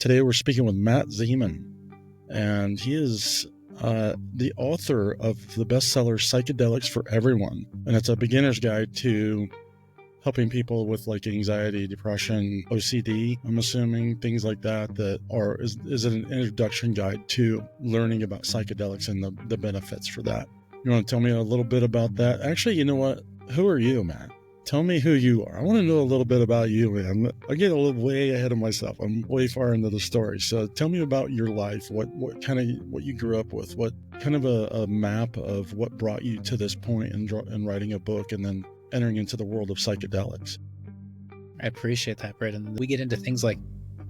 Today we're speaking with Matt Zemon, and he is the author of the bestseller Psychedelics for Everyone. And it's a beginner's guide to helping people with like anxiety, depression, OCD, I'm assuming, things like that, is an introduction guide to learning about psychedelics and the benefits for that. You want to tell me a little bit about that? Actually, you know what? Who are you, Matt? Tell me who you are. I want to know a little bit about you, man. I get a little way ahead of myself. I'm way far into the story. So tell me about your life, what you grew up with, what kind of a map of what brought you to this point in writing a book and then entering into the world of psychedelics. I appreciate that, Brendan. We get into things like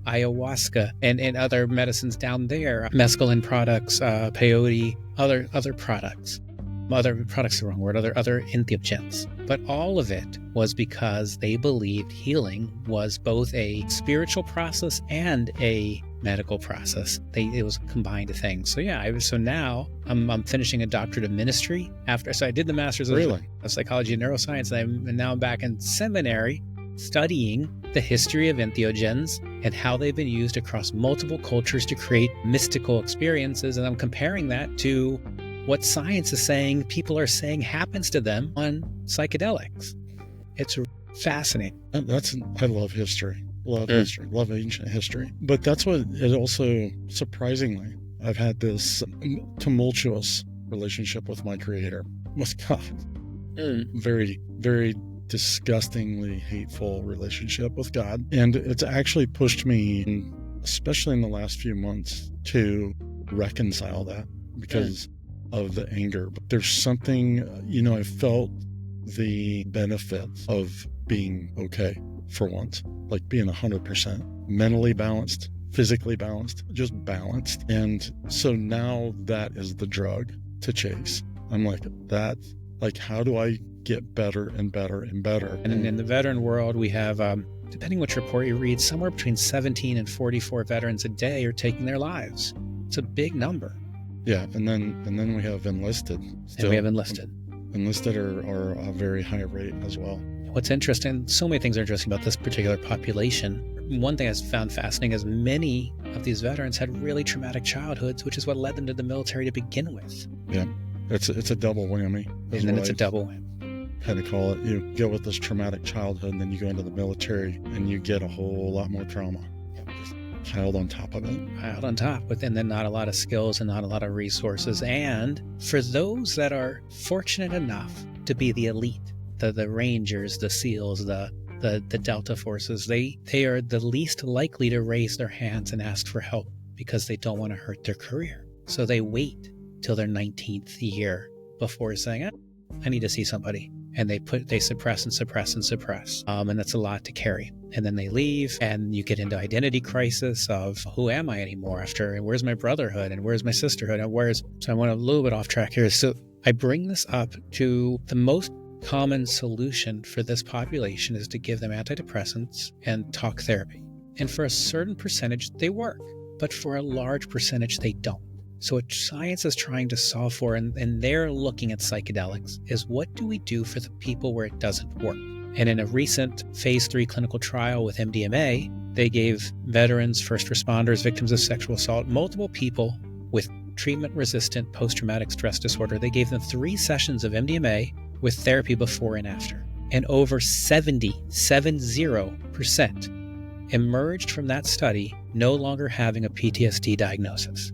ayahuasca and other medicines down there, mescaline products, peyote, other products. Other products is the wrong word, other entheogens. But all of it was because they believed healing was both a spiritual process and a medical process. It was a combined thing. So so now I'm finishing a doctorate of ministry so I did the master's of psychology and neuroscience, and now I'm back in seminary studying the history of entheogens and how they've been used across multiple cultures to create mystical experiences. And I'm comparing that to what science is saying people are saying happens to them on psychedelics. It's fascinating. I love history. Love ancient history. But that's what it also, surprisingly, I've had this tumultuous relationship with my creator, with God. Very, very disgustingly hateful relationship with God. And it's actually pushed me, especially in the last few months, to reconcile that because of the anger. But there's something, I felt the benefits of being okay for once, like being 100% mentally balanced, physically balanced, just balanced. And so now that is the drug to chase. I'm like, how do I get better and better and better? And in the veteran world, we have, depending which report you read, somewhere between 17 and 44 veterans a day are taking their lives. It's a big number. Yeah, and then we have enlisted. And we have enlisted. Enlisted are a very high rate as well. What's interesting, so many things are interesting about this particular population. One thing I found fascinating is many of these veterans had really traumatic childhoods, which is what led them to the military to begin with. Yeah, it's a double whammy. And then it's a double whammy. Kind of call it. You go with this traumatic childhood, and then you go into the military, and you get a whole lot more trauma. Piled on top of it. Piled on top, but then not a lot of skills and not a lot of resources. And for those that are fortunate enough to be the elite, the Rangers, the SEALs, the Delta Forces, they are the least likely to raise their hands and ask for help because they don't want to hurt their career. So they wait till their 19th year before saying, I need to see somebody. And they suppress and suppress and suppress. And that's a lot to carry. And then they leave, and you get into identity crisis of who am I anymore and where's my brotherhood and where's my sisterhood and so I went a little bit off track here. So I bring this up to the most common solution for this population is to give them antidepressants and talk therapy. And for a certain percentage, they work, but for a large percentage, they don't. So what science is trying to solve for, and they're looking at psychedelics, is what do we do for the people where it doesn't work? And in a recent phase 3 clinical trial with MDMA, they gave veterans, first responders, victims of sexual assault, multiple people with treatment-resistant post-traumatic stress disorder. They gave them 3 sessions of MDMA with therapy before and after. And over 70% emerged from that study no longer having a PTSD diagnosis.